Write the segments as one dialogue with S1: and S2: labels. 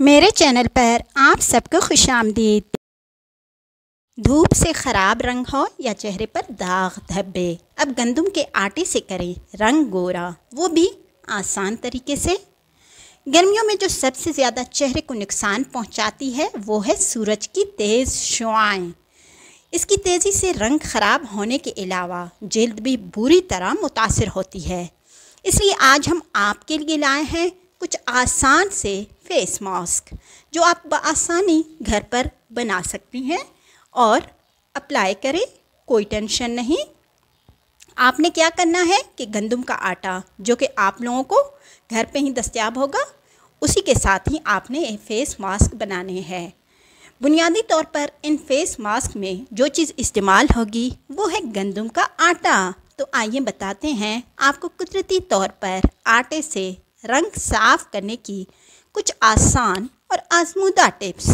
S1: मेरे चैनल पर आप सबको खुशामदीद। धूप से ख़राब रंग हो या चेहरे पर दाग धब्बे, अब गंदम के आटे से करें रंग गोरा, वो भी आसान तरीके से। गर्मियों में जो सबसे ज़्यादा चेहरे को नुकसान पहुंचाती है वो है सूरज की तेज़ शुआएं। इसकी तेज़ी से रंग ख़राब होने के अलावा जल्द भी बुरी तरह मुतासिर होती है। इसलिए आज हम आपके लिए लाए हैं कुछ आसान से फेस मास्क जो आप बआसानी घर पर बना सकती हैं और अप्लाई करें, कोई टेंशन नहीं। आपने क्या करना है कि गंदम का आटा जो कि आप लोगों को घर पे ही दस्तयाब होगा, उसी के साथ ही आपने ये फेस मास्क बनाने हैं। बुनियादी तौर पर इन फेस मास्क में जो चीज़ इस्तेमाल होगी वो है गंदम का आटा। तो आइए बताते हैं आपको कुदरती तौर पर आटे से रंग साफ़ करने की कुछ आसान और आजमूदा टिप्स।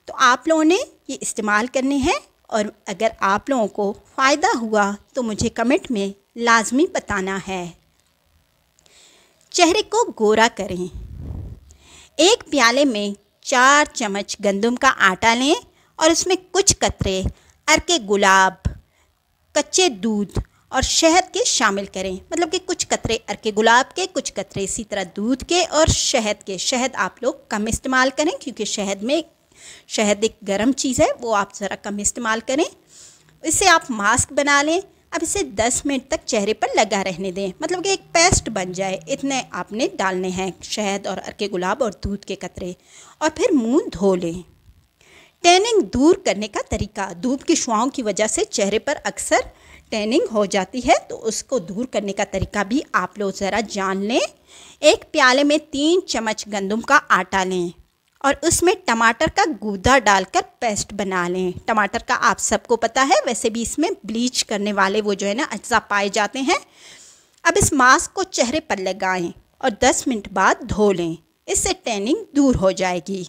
S1: तो आप लोगों ने ये इस्तेमाल करने हैं और अगर आप लोगों को फ़ायदा हुआ तो मुझे कमेंट में लाजमी बताना है। चेहरे को गोरा करें। एक प्याले में 4 चम्मच गंदम का आटा लें और उसमें कुछ कतरे अर्के गुलाब, कच्चे दूध और शहद के शामिल करें। मतलब कि कुछ कतरे अर्के गुलाब के, कुछ कतरे इसी तरह दूध के और शहद के। शहद आप लोग कम इस्तेमाल करें क्योंकि शहद एक गर्म चीज़ है, वो आप ज़रा कम इस्तेमाल करें। इससे आप मास्क बना लें। अब इसे 10 मिनट तक चेहरे पर लगा रहने दें, मतलब कि एक पेस्ट बन जाए। इतने आपने डालने हैं शहद और अर्के गुलाब और दूध के कतरे, और फिर मुंह धो लें। टैनिंग दूर करने का तरीका। धूप की शुआओं की वजह से चेहरे पर अक्सर टैनिंग हो जाती है, तो उसको दूर करने का तरीका भी आप लोग ज़रा जान लें। एक प्याले में 3 चम्मच गंदम का आटा लें और उसमें टमाटर का गूदा डालकर पेस्ट बना लें। टमाटर का आप सबको पता है, वैसे भी इसमें ब्लीच करने वाले वो जो है ना अज्जा पाए जाते हैं। अब इस मास्क को चेहरे पर लगाएं और 10 मिनट बाद धो लें। इससे टैनिंग दूर हो जाएगी।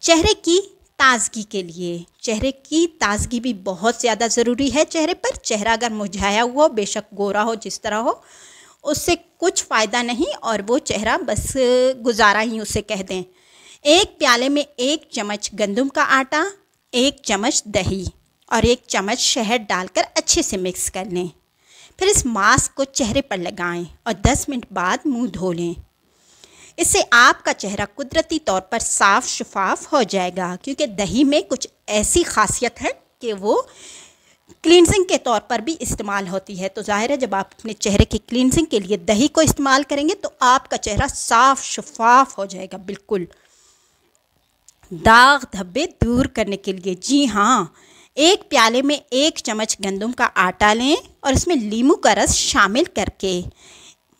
S1: चेहरे की ताज़गी के लिए, चेहरे की ताज़गी भी बहुत ज़्यादा ज़रूरी है चेहरे पर। चेहरा अगर मुरझाया हुआ हो, बेशक गोरा हो, जिस तरह हो, उससे कुछ फ़ायदा नहीं और वो चेहरा बस गुजारा ही उसे कह दें। एक प्याले में 1 चम्मच गंदम का आटा, 1 चम्मच दही और 1 चम्मच शहद डालकर अच्छे से मिक्स कर लें। फिर इस मास्क को चेहरे पर लगाएं और 10 मिनट बाद मुंह धो लें। इससे आपका चेहरा कुदरती तौर पर साफ़ शफाफ हो जाएगा, क्योंकि दही में कुछ ऐसी खासियत है कि वो क्लींजिंग के तौर पर भी इस्तेमाल होती है। तो ज़ाहिर है जब आप अपने चेहरे की क्लींजिंग के लिए दही को इस्तेमाल करेंगे तो आपका चेहरा साफ़ शफाफ हो जाएगा बिल्कुल। दाग धब्बे दूर करने के लिए, जी हाँ, एक प्याले में 1 चम्मच गंदम का आटा लें और इसमें लीमू का रस शामिल करके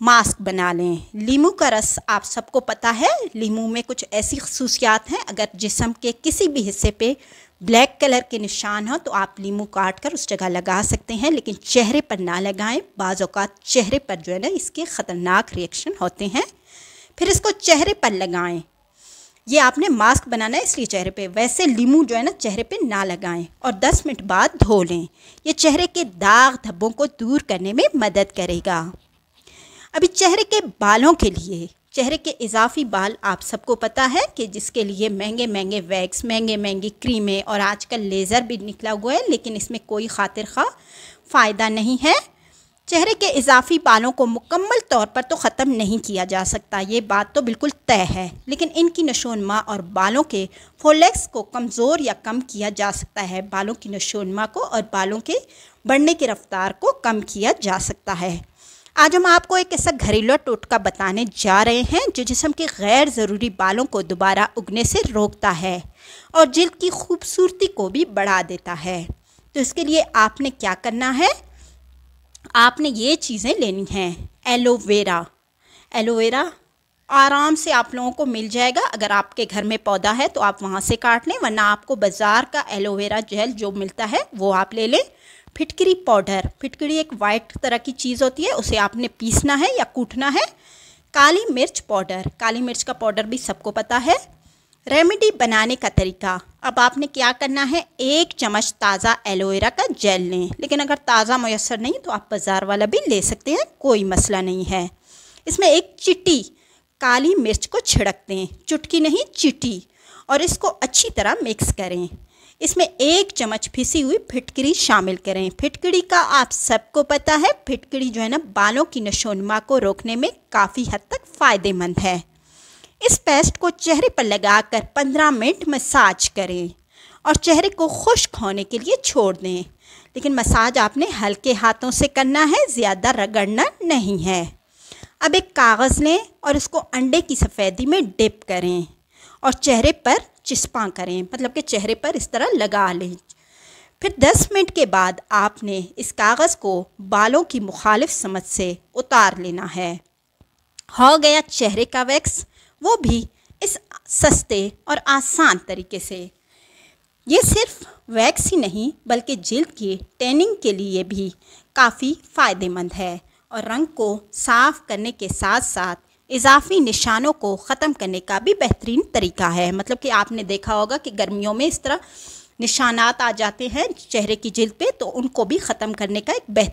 S1: मास्क बना लें। लीमू का रस आप सबको पता है, लीमू में कुछ ऐसी खसूसियात हैं, अगर जिस्म के किसी भी हिस्से पे ब्लैक कलर के निशान हो तो आप लीमू काट कर उस जगह लगा सकते हैं, लेकिन चेहरे पर ना लगाएं। बाज़ औक़ात चेहरे पर जो है ना इसके ख़तरनाक रिएक्शन होते हैं। फिर इसको चेहरे पर लगाएं। ये आपने मास्क बनाना है इसलिए चेहरे पे, वैसे लीमू जो है ना चेहरे पे ना लगाएं और 10 मिनट बाद धो लें। ये चेहरे के दाग धब्बों को दूर करने में मदद करेगा। अभी चेहरे के बालों के लिए, चेहरे के इजाफी बाल आप सबको पता है कि जिसके लिए महंगे महंगे वैक्स, महंगी क्रीमें और आजकल लेज़र भी निकला हुआ है, लेकिन इसमें कोई खातिर खा फ़ायदा नहीं है। चेहरे के इजाफी बालों को मुकम्मल तौर पर तो ख़त्म नहीं किया जा सकता, ये बात तो बिल्कुल तय है, लेकिन इनकी नशोनमा और बालों के फॉलेक्स को कमज़ोर या कम किया जा सकता है। बालों की नशोनमा को और बालों के बढ़ने की रफ्तार को कम किया जा सकता है। आज हम आपको एक ऐसा घरेलू टोटका बताने जा रहे हैं जो जिस्म के गैर ज़रूरी बालों को दोबारा उगने से रोकता है और जिल्द की खूबसूरती को भी बढ़ा देता है। तो इसके लिए आपने क्या करना है, आपने ये चीज़ें लेनी हैं। एलोवेरा आराम से आप लोगों को मिल जाएगा। अगर आपके घर में पौधा है तो आप वहाँ से काट लें, वरना आपको बाज़ार का एलोवेरा जेल जो मिलता है वो आप ले लें। फिटकरी पाउडर, फिटकरी एक वाइट तरह की चीज़ होती है, उसे आपने पीसना है या कूटना है। काली मिर्च पाउडर, काली मिर्च का पाउडर भी सबको पता है। रेमेडी बनाने का तरीका, अब आपने क्या करना है, 1 चम्मच ताज़ा एलोवेरा का जेल लें, लेकिन अगर ताज़ा मैसर नहीं तो आप बाज़ार वाला भी ले सकते हैं, कोई मसला नहीं है। इसमें 1 चिट्टी काली मिर्च को छिड़क दें, चुटकी नहीं चीटी, और इसको अच्छी तरह मिक्स करें। इसमें 1 चम्मच पिसी हुई फिटकरी शामिल करें। फिटकरी का आप सबको पता है, फिटकरी जो है ना बालों की नशोनुमा को रोकने में काफ़ी हद तक फ़ायदेमंद है। इस पेस्ट को चेहरे पर लगाकर 15 मिनट मसाज करें और चेहरे को खुश्क होने के लिए छोड़ दें। लेकिन मसाज आपने हल्के हाथों से करना है, ज़्यादा रगड़ना नहीं है। अब एक कागज़ लें और उसको अंडे की सफ़ेदी में डिप करें और चेहरे पर चिस्पा करें, मतलब कि चेहरे पर इस तरह लगा लें। फिर 10 मिनट के बाद आपने इस कागज़ को बालों की मुखालिफ समत से उतार लेना है। हो गया चेहरे का वैक्स, वो भी इस सस्ते और आसान तरीके से। ये सिर्फ वैक्स ही नहीं बल्कि जिल्द की टैनिंग के लिए भी काफ़ी फ़ायदेमंद है और रंग को साफ़ करने के साथ साथ इजाफी निशानों को ख़त्म करने का भी बेहतरीन तरीका है। मतलब कि आपने देखा होगा कि गर्मियों में इस तरह निशानात आ जाते हैं चेहरे की जिल्द पे, तो उनको भी ख़त्म करने का एक बेहतर